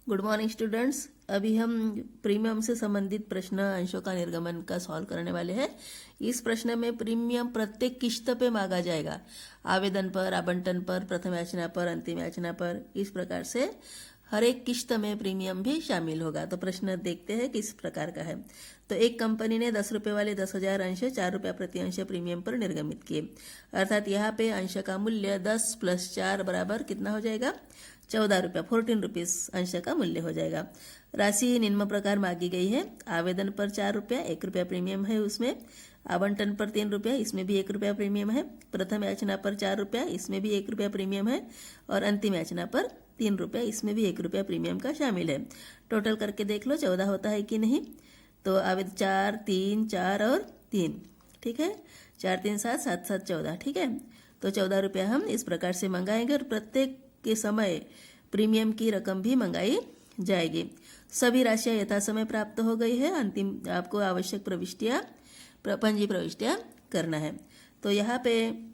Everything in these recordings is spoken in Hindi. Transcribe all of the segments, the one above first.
Good morning students. अभी हम प्रीमियम से संबंधित प्रश्न अंशों का निर्गमन का सॉल्व करने वाले हैं। इस प्रश्न में प्रीमियम प्रत्येक किश्त पे मांगा जाएगा, आवेदन पर, आवंटन पर, प्रथम याचना पर, अंतिम याचना पर। इस प्रकार से हर एक किश्त में प्रीमियम भी शामिल होगा। तो प्रश्न देखते हैं किस प्रकार का है। तो एक कंपनी ने 10 रुपये वाले 10,000 अंश 4 रुपया प्रति अंश प्रीमियम पर निर्गमित किए, अर्थात यहाँ पे अंश का मूल्य 10 + 4 बराबर कितना हो जाएगा, 14 रुपया, 14 रुपीज अंश का मूल्य हो जाएगा। राशि निम्न प्रकार मांगी गई है। आवेदन पर 4 रुपया, 1 रुपया प्रीमियम है उसमें। आवंटन पर 3 रुपया, इसमें भी 1 रुपया प्रीमियम है। प्रथम याचना पर 4 रुपया, इसमें भी 1 रुपया प्रीमियम है। और अंतिम याचना पर 3 रुपया, इसमें भी 1 रुपया प्रीमियम का शामिल है। टोटल करके देख लो 14 होता है कि नहीं। तो आवेदन 4, 3, 4 और 3, ठीक है। 4, 3, 7, 7, 7, 14, ठीक है। तो 14 रुपया हम इस प्रकार से मंगाएंगे और प्रत्येक के समय प्रीमियम की रकम भी मंगाई जाएगी। सभी राशियां यथा समय प्राप्त हो गई है। अंतिम आपको आवश्यक प्रविष्टियां, पंजी प्रविष्टियां करना है। तो यहाँ पे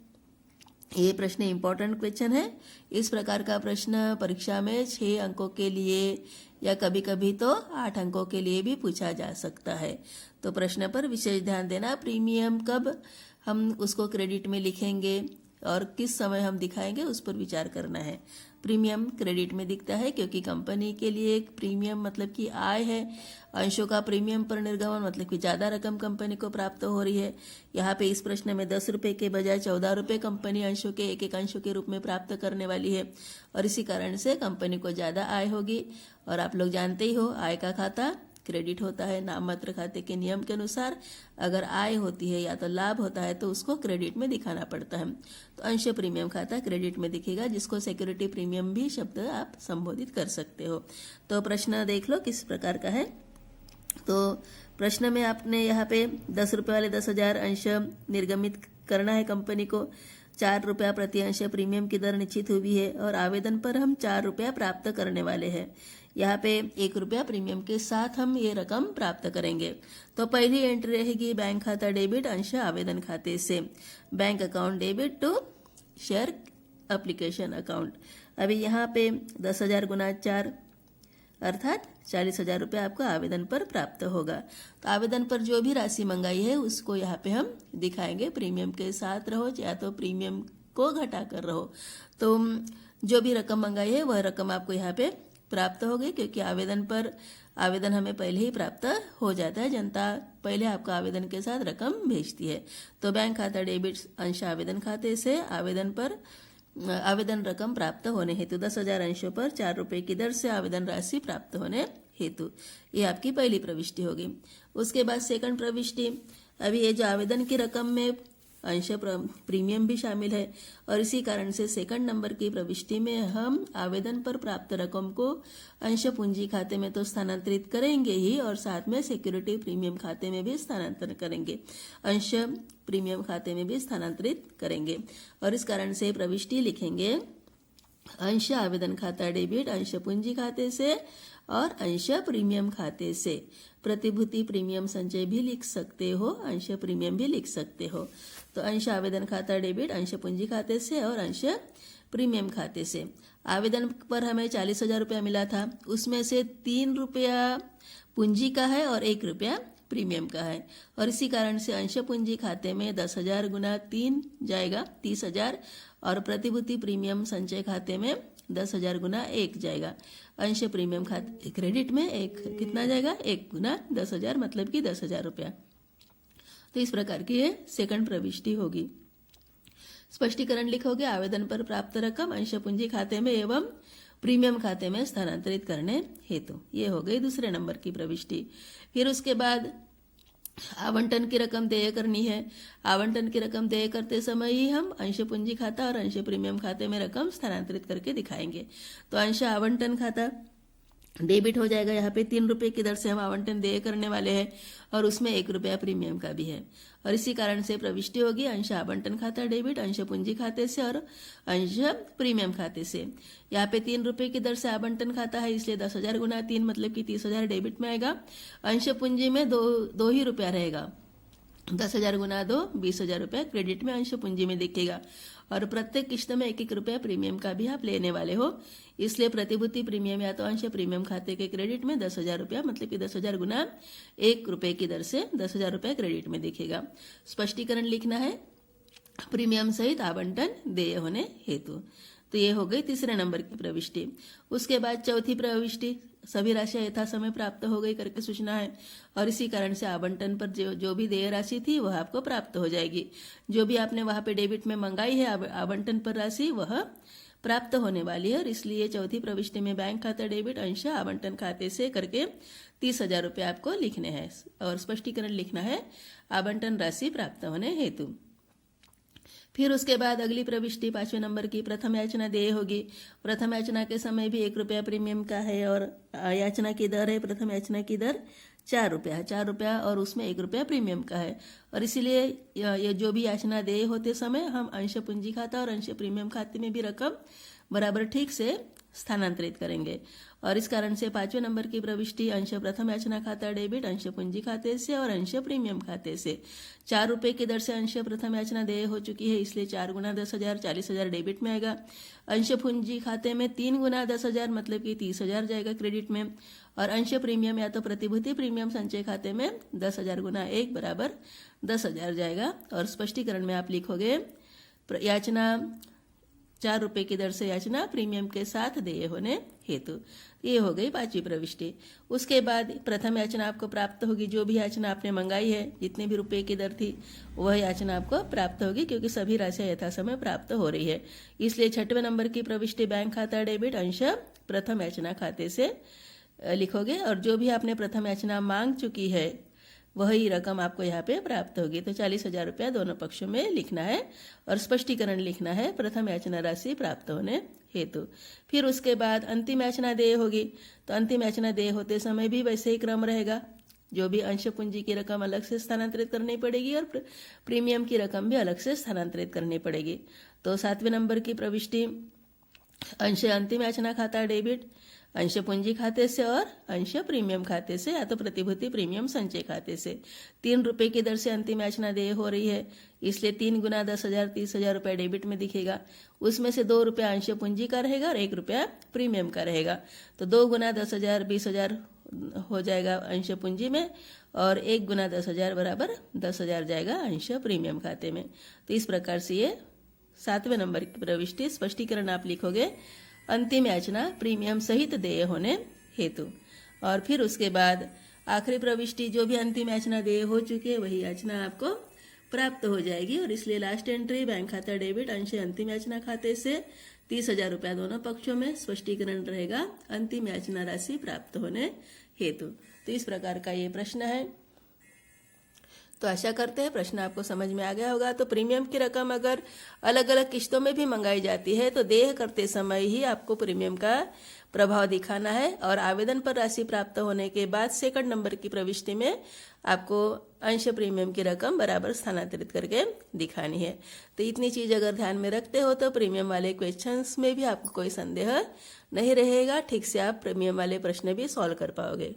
ये प्रश्न इंपॉर्टेंट क्वेश्चन है। इस प्रकार का प्रश्न परीक्षा में 6 अंकों के लिए या कभी कभी तो 8 अंकों के लिए भी पूछा जा सकता है। तो प्रश्न पर विशेष ध्यान देना। प्रीमियम कब हम उसको क्रेडिट में लिखेंगे और किस समय हम दिखाएंगे, उस पर विचार करना है। प्रीमियम क्रेडिट में दिखता है क्योंकि कंपनी के लिए एक प्रीमियम मतलब कि आय है। अंशों का प्रीमियम पर निर्गमन मतलब कि ज़्यादा रकम कंपनी को प्राप्त हो रही है। यहाँ पे इस प्रश्न में 10 रुपये के बजाय 14 रुपये कंपनी अंशों के एक अंशों के रूप में प्राप्त करने वाली है और इसी कारण से कंपनी को ज़्यादा आय होगी। और आप लोग जानते ही हो, आय का खाता क्रेडिट होता है। नाममात्र खाते के नियम के अनुसार अगर आय होती है या तो लाभ होता है तो उसको क्रेडिट में दिखाना पड़ता है। तो अंश प्रीमियम खाता क्रेडिट में दिखेगा, जिसको सिक्योरिटी प्रीमियम भी शब्द आप संबोधित कर सकते हो। तो प्रश्न देख लो किस प्रकार का है। तो प्रश्न में आपने यहाँ पे 10 रुपये वाले 10,000 अंश निर्गमित करना है कंपनी को। 4 रुपया प्रति अंश प्रीमियम की दर निश्चित हुई है और आवेदन पर हम 4 रुपया प्राप्त करने वाले हैं। यहाँ पे 1 रुपया प्रीमियम के साथ हम ये रकम प्राप्त करेंगे। तो पहली एंट्री रहेगी बैंक खाता डेबिट अंश आवेदन खाते से, bank account debit to share application account. अभी यहाँ पे 10,000 गुना 4 अर्थात 40,000 रुपये आपको आवेदन पर प्राप्त होगा। तो आवेदन पर जो भी राशि मंगाई है उसको यहाँ पे हम दिखाएंगे। प्रीमियम के साथ रहो या तो प्रीमियम को घटा कर रहो, तो जो भी रकम मंगाई है वह रकम आपको यहाँ पे प्राप्त हो गई, क्योंकि आवेदन हमें पहले ही प्राप्त हो जाता है। जनता पहले आपको आवेदन के साथ रकम भेजती है। तो बैंक खाता डेबिट अंश आवेदन खाते से आवेदन रकम प्राप्त होने हेतु 10,000 अंशों पर 4 रुपये की दर से आवेदन राशि प्राप्त होने हेतु, ये आपकी पहली प्रविष्टि होगी। उसके बाद सेकंड प्रविष्टि, अभी ये जो आवेदन की रकम में अंश प्रीमियम भी शामिल है और इसी कारण से सेकंड नंबर की प्रविष्टि में हम आवेदन पर प्राप्त रकम को अंश पूंजी खाते में तो स्थानांतरित करेंगे ही और साथ में सिक्योरिटी प्रीमियम खाते में भी स्थानांतरण करेंगे, अंश प्रीमियम खाते में भी स्थानांतरित करेंगे। और इस कारण से प्रविष्टि लिखेंगे अंश आवेदन खाता डेबिट अंश पूंजी खाते से और अंश प्रीमियम खाते से। प्रतिभूति प्रीमियम संचय भी लिख सकते हो, अंश प्रीमियम भी लिख सकते हो। तो अंश आवेदन खाता डेबिट अंश पूंजी खाते से और अंश प्रीमियम खाते से। आवेदन पर हमें 40,000 रुपया मिला था, उसमें से 3 रुपया पूंजी का है और 1 रुपया प्रीमियम का है और इसी कारण से अंश पूंजी खाते में 10,000 गुना 3 जाएगा 30,000 और प्रतिभूति प्रीमियम संचय खाते में 10,000 गुना 1 जाएगा। अंश प्रीमियम खाते क्रेडिट में 1 कितना जाएगा, 1 गुना 10,000 मतलब कि 10,000 रुपया। तो इस प्रकार की ये सेकंड प्रविष्टि होगी। स्पष्टीकरण लिखोगे आवेदन पर प्राप्त रकम अंश पूंजी खाते में एवं प्रीमियम खाते में स्थानांतरित करने हेतु, ये हो गई दूसरे नंबर की प्रविष्टि। फिर उसके बाद आवंटन की रकम देय करनी है। आवंटन की रकम देय करते समय ही हम अंश पूंजी खाता और अंश प्रीमियम खाते में रकम स्थानांतरित करके दिखाएंगे। तो अंश आवंटन खाता डेबिट हो जाएगा। यहाँ पे 3 रुपये की दर से हम आवंटन देय करने वाले हैं और उसमें 1 रुपया प्रीमियम का भी है और इसी कारण से प्रविष्टि होगी अंश आवंटन खाता डेबिट अंश पूंजी खाते से और अंश प्रीमियम खाते से। यहाँ पे 3 रुपये की दर से आवंटन खाता है, इसलिए 10,000 गुना 3 मतलब कि 30,000 डेबिट में आएगा। अंश पूंजी में दो ही रुपया रहेगा, 10,000 गुना 2 20,000 रुपया क्रेडिट में अंश पूंजी में दिखेगा और प्रत्येक किस्त में 1-1 रुपया प्रीमियम का भी आप लेने वाले हो। इसलिए प्रतिभूति प्रीमियम या तो अंश प्रीमियम खाते के क्रेडिट में 10,000 रुपया, मतलब कि 10,000 गुना 1 रुपये की दर से 10,000 रुपया क्रेडिट में दिखेगा। स्पष्टीकरण लिखना है प्रीमियम सहित आवंटन देय होने हेतु। तो ये हो गई तीसरे नंबर की प्रविष्टि। उसके बाद चौथी प्रविष्टि, सभी राशियां यथा समय प्राप्त हो गई करके सूचना है, और इसी कारण से आवंटन पर जो भी देय राशि थी वह आपको प्राप्त हो जाएगी। जो भी आपने वहां पे डेबिट में मंगाई है आवंटन पर राशि वह प्राप्त होने वाली है, और इसलिए चौथी प्रविष्टि में बैंक खाता डेबिट अंश आवंटन खाते से करके 30,000 रुपये आपको लिखने हैं, और स्पष्टीकरण लिखना है आवंटन राशि प्राप्त होने हेतु। फिर उसके बाद अगली प्रविष्टि 5वें नंबर की प्रथम याचना देय होगी। प्रथम याचना के समय भी 1 रुपया प्रीमियम का है, और याचना की दर है, प्रथम याचना की दर 4 रुपया और उसमें 1 रुपया प्रीमियम का है, और इसीलिए ये जो भी याचना देय होते समय हम अंश पूंजी खाता और अंश प्रीमियम खाते में भी रकम बराबर ठीक से स्थानांतरित करेंगे। और इस कारण से 5वें नंबर की प्रविष्टि अंश प्रथम याचना खाता डेबिट अंश पूंजी खाते से और अंश प्रीमियम खाते से 4 रुपये की दर से अंश प्रथम याचना देय हो चुकी है, इसलिए 4 गुना 10,000 40,000 डेबिट में आएगा। अंश पूंजी खाते में 3 गुना 10,000 मतलब कि 30,000 जाएगा क्रेडिट में, और अंश प्रीमियम या तो प्रतिभूति प्रीमियम संचय खाते में 10,000 गुना 1 बराबर 10,000 जाएगा। और स्पष्टीकरण में आप लिखोगे याचना 4 रुपये की दर से याचना प्रीमियम के साथ देय होने हेतु। ये हो गई 5वीं प्रविष्टि। उसके बाद प्रथम याचना आपको प्राप्त होगी, जो भी याचना आपने मंगाई है जितने भी रुपए की दर थी वह याचना आपको प्राप्त होगी, क्योंकि सभी राशियां यथा समय प्राप्त हो रही है। इसलिए 6वें नंबर की प्रविष्टि बैंक खाता डेबिट अंश प्रथम याचना खाते से लिखोगे, और जो भी आपने प्रथम याचना मांग चुकी है वही रकम आपको यहाँ पे प्राप्त होगी। तो 40,000 रुपया दोनों पक्षों में लिखना है, और स्पष्टीकरण लिखना है प्रथम याचना राशि प्राप्त होने हेतु। फिर उसके बाद अंतिम याचना देय होगी, तो अंतिम याचना देय होते समय भी वैसे ही क्रम रहेगा, जो भी अंश पूंजी की रकम अलग से स्थानांतरित करनी पड़ेगी और प्रीमियम की रकम भी अलग से स्थानांतरित करनी पड़ेगी। तो 7वें नंबर की प्रविष्टि अंश अंतिम याचना खाता डेबिट अंश पूंजी खाते से और अंश प्रीमियम खाते से या तो प्रतिभूति प्रीमियम संचय खाते से 3 रुपये की दर से अंतिम याचना देय हो रही है, इसलिए 3 गुना 10,000 30,000 रुपये डेबिट में दिखेगा। उसमें से 2 रुपया अंश पूंजी का रहेगा और 1 रुपया प्रीमियम का रहेगा, तो 2 गुना 10,000 20,000 हो जाएगा अंश पूंजी में, और 1 गुना 10,000 बराबर 10,000 जाएगा अंश प्रीमियम खाते में। तो इस प्रकार से ये 7वें नंबर की प्रविष्टि स्पष्टीकरण आप लिखोगे अंतिम याचना प्रीमियम सहित देय होने हेतु। और फिर उसके बाद आखिरी प्रविष्टि जो भी अंतिम याचना देय हो चुकी है वही याचना आपको प्राप्त हो जाएगी, और इसलिए लास्ट एंट्री बैंक खाता डेबिट अंश अंतिम याचना खाते से 30,000 रुपया दोनों पक्षों में स्पष्टीकरण रहेगा अंतिम याचना राशि प्राप्त होने हेतु। तो इस प्रकार का ये प्रश्न है। तो आशा करते हैं प्रश्न आपको समझ में आ गया होगा। तो प्रीमियम की रकम अगर अलग अलग किस्तों में भी मंगाई जाती है तो देय करते समय ही आपको प्रीमियम का प्रभाव दिखाना है, और आवेदन पर राशि प्राप्त होने के बाद 2nd नंबर की प्रविष्टि में आपको अंश प्रीमियम की रकम बराबर स्थानांतरित करके दिखानी है। तो इतनी चीज अगर ध्यान में रखते हो तो प्रीमियम वाले क्वेश्चंस में भी आपको कोई संदेह नहीं रहेगा, ठीक से आप प्रीमियम वाले प्रश्न भी सॉल्व कर पाओगे।